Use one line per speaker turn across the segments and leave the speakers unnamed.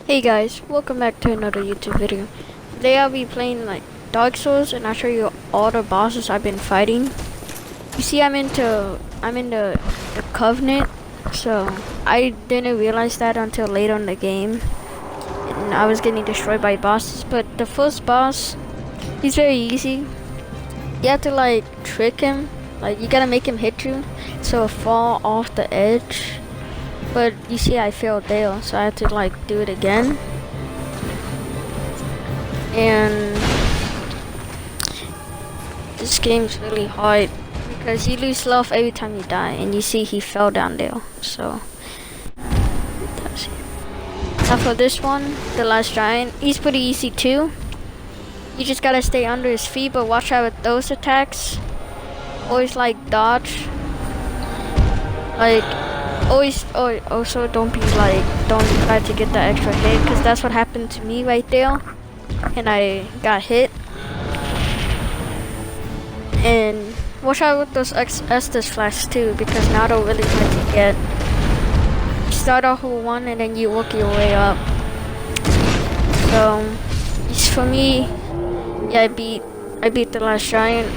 Hey guys, welcome back to another YouTube video. Today I'll be playing like Dark Souls and I'll show you all the bosses I've been fighting. You see I'm in the Covenant, so I didn't realize that until later in the game. And I was getting destroyed by bosses, but the first boss, he's very easy. You have to like trick him, like you gotta make him hit you, so he'll fall off the edge. But you see I failed there, so I had to like do it again. And this game's really hard because you lose love every time you die, and you see he fell down there. So that's it. Now for this one, the last giant, he's pretty easy too. You just gotta stay under his feet, but watch out with those attacks. Always like dodge. Like always, also don't try to get that extra hit, because that's what happened to me right there, and I got hit. And watch out with those Estus flash too, because now they're really hard to get. You start off with one and then you work your way up. So for me, yeah, I beat the last giant.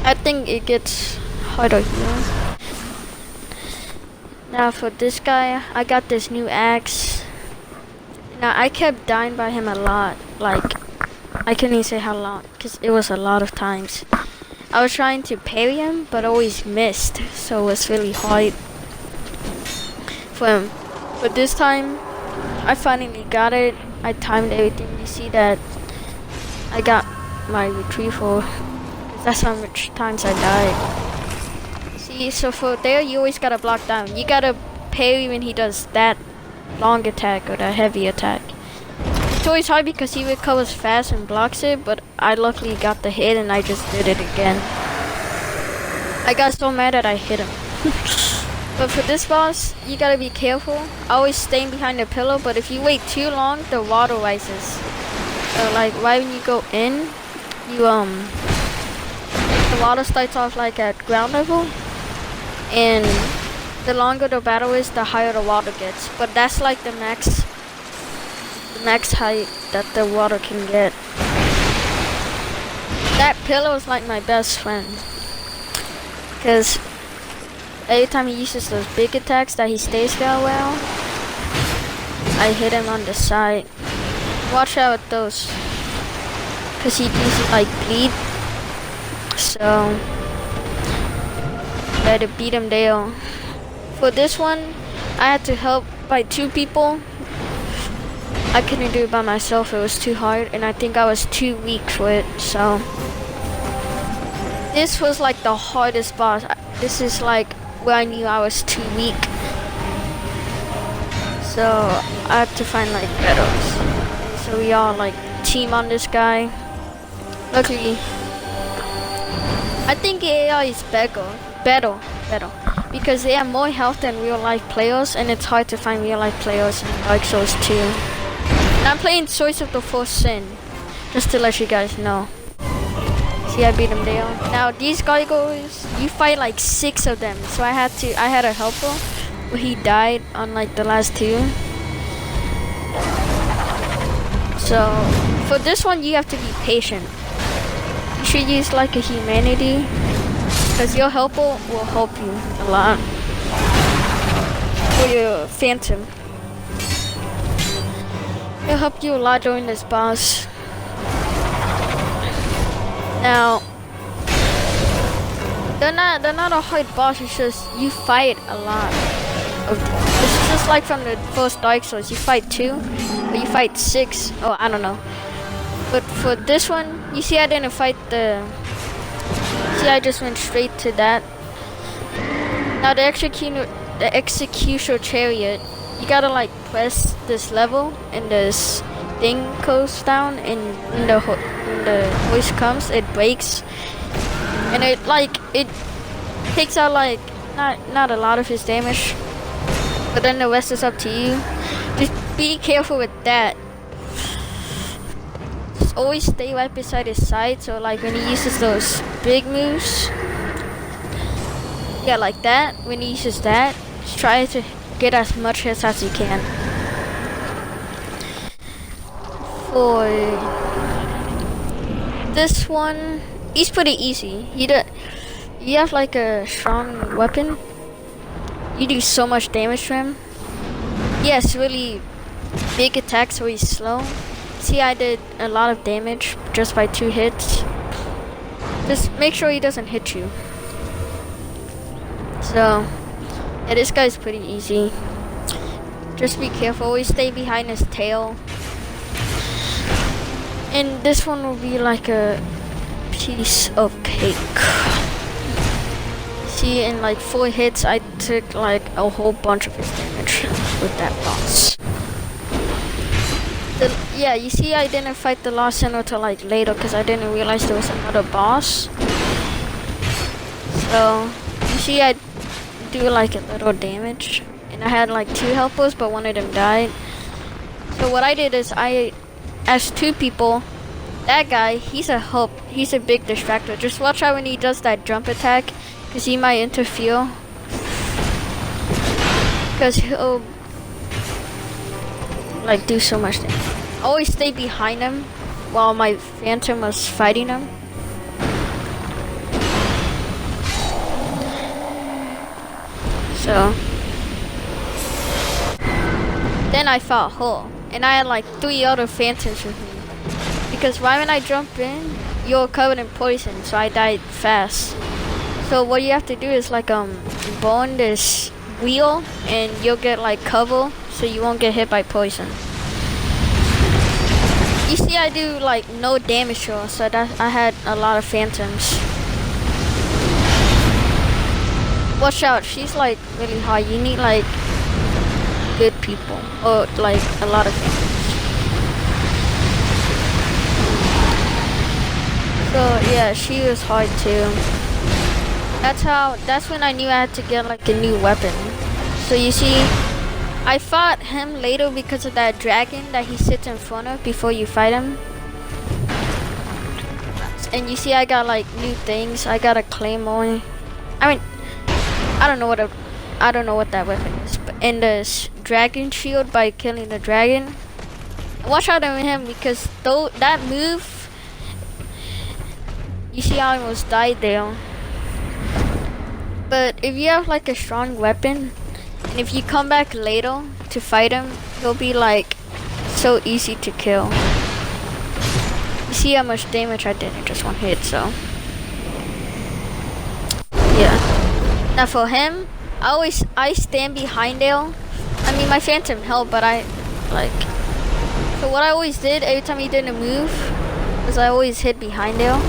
I think it gets harder here. Now for this guy, I got this new axe. Now I kept dying by him a lot, like I couldn't even say how long, because it was a lot of times. I was trying to parry him, but always missed, so it was really hard for him. But this time, I finally got it. I timed everything. You see that I got my retrieval, because that's how much times I died. See, so for there, you always gotta block down. You gotta parry when he does that long attack or that heavy attack. It's always hard because he recovers fast and blocks it, but I luckily got the hit and I just did it again. I got so mad that I hit him. But for this boss, you gotta be careful. Always staying behind the pillar, but if you wait too long, the water rises. So like right when you go in, the water starts off like at ground level, and the longer the battle is, the higher the water gets. But that's like the max height that the water can get. That pillar is like my best friend, because every time he uses those big attacks that he stays there well, I hit him on the side. Watch out with those, because he does like bleed. So I had to beat him there. For this one, I had to help by 2 people. I couldn't do it by myself, it was too hard, and I think I was too weak for it. So this was like the hardest boss. This is like where I knew I was too weak, so I had to find like battles. So we all like team on this guy. Luckily, I think AI is better, because they have more health than real life players, and it's hard to find real life players in Dark Souls 2. And I'm playing Swords of the Fourth Sin, just to let you guys know. See, I beat him there. Now these gargoyles, you fight like 6 of them, so I had a helper, but he died on like the last 2. So for this one, you have to be patient. You should use like a humanity, because your helper will help you a lot. Or your phantom. He'll help you a lot during this boss. Now, they're not a hard boss, it's just you fight a lot. It's just like from the first Dark Souls, you fight 2, or you fight 6, oh I don't know. But for this one, you see I didn't fight I just went straight to that. Now the executioner chariot, you gotta like press this level, and this thing goes down, and when the hoist comes, it breaks, and it takes out like not a lot of his damage, but then the rest is up to you. Just be careful with that. Always stay right beside his side, so like when he uses those big moves, yeah, like that, when he uses that, just try to get as much hits as you can. for this one, he's pretty easy. You have like a strong weapon. You do so much damage to him. He has really big attacks, so he's slow. See, I did a lot of damage just by 2 hits. Just make sure he doesn't hit you. So, yeah, this guy's pretty easy. Just be careful, always stay behind his tail. And this one will be like a piece of cake. See, in like 4 hits, I took like a whole bunch of his damage with that boss. Yeah, you see, I didn't fight the Lost Sinner till like later because I didn't realize there was another boss. So, you see, I do like a little damage. And I had like 2 helpers, but one of them died. So what I did is I asked 2 people. That guy, he's a help. He's a big distractor. Just watch out when he does that jump attack, because he might interfere. Because he'll like do so much damage. Always stay behind him while my Phantom was fighting him. So then I fought her, and I had like 3 other Phantoms with me. Because right when I jump in, you're covered in poison, so I died fast. So what you have to do is like burn this wheel, and you'll get like cover, so you won't get hit by poison. You see, I do like no damage to her, so that I had a lot of Phantoms. Watch out, she's like really high. You need like good people, or like a lot of Phantoms. So yeah, she was hard too. That's when I knew I had to get like a new weapon. So you see, I fought him later because of that dragon that he sits in front of before you fight him. And you see, I got like new things. I got a claymore. I mean, I don't know what that weapon is. But in this dragon shield by killing the dragon. Watch out on him, because though that move, you see, I almost died there. But if you have like a strong weapon, and if you come back later to fight him, he'll be like so easy to kill. You see how much damage I did in just 1 hit, so yeah. Now for him, I stand behind there. I mean, my Phantom helped, but I like. So what I always did every time he didn't move was I always hid behind there.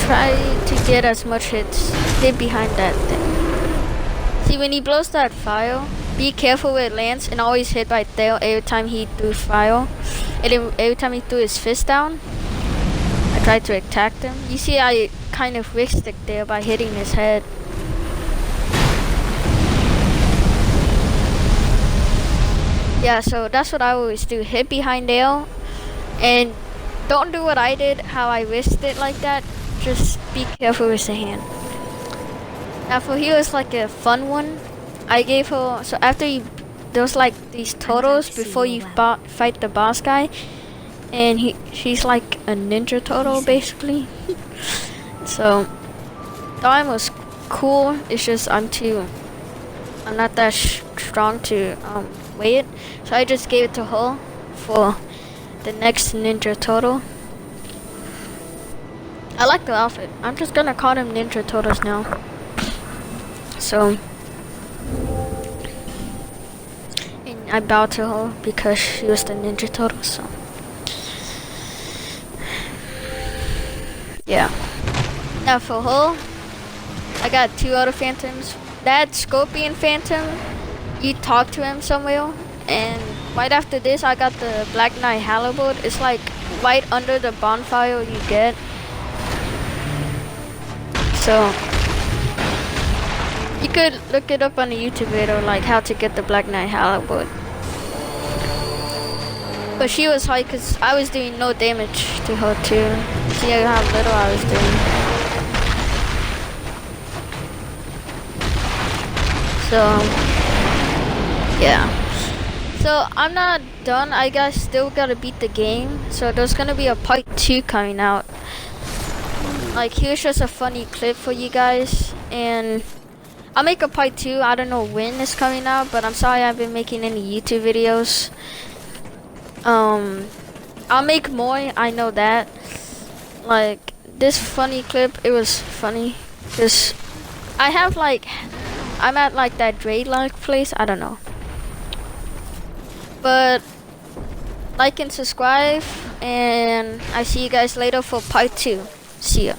Try to get as much hits. Hid behind that thing. See, when he blows that fire, be careful where it lands, and always hit right there every time he threw fire. And then every time he threw his fist down, I tried to attack him. You see, I kind of risked it there by hitting his head. Yeah, so that's what I always do. Hit behind there, and don't do what I did, how I risked it like that. Just be careful with the hand. Now for here is like a fun one. I gave her, so after you, there's like these turtles before you fight the boss guy. And she's like a ninja turtle basically. So, the arm was cool, it's just I'm not that strong to weigh it. So I just gave it to her for the next ninja turtle. I like the outfit. I'm just gonna call them Ninja Turtles now. So, and I bowed to her because she was the Ninja Turtle, so. Yeah. Now for her, I got 2 other Phantoms. That Scorpion Phantom, you talk to him somewhere, and right after this I got the Black Knight Halberd. It's like right under the bonfire you get. So, you could look it up on the YouTube video, like how to get the Black Knight Halberd. But she was high because I was doing no damage to her too. See how little I was doing. So, yeah. So I'm not done. I guys still gotta beat the game. So there's gonna be a part 2 coming out. Like here's just a funny clip for you guys, and I'll make a part 2. I don't know when it's coming out, but I'm sorry I haven't been making any YouTube videos. I'll make more. I know that. Like this funny clip, it was funny. Cause I have like, I'm at like that Dre-like place. I don't know. But like and subscribe, and I see you guys later for part 2. See ya.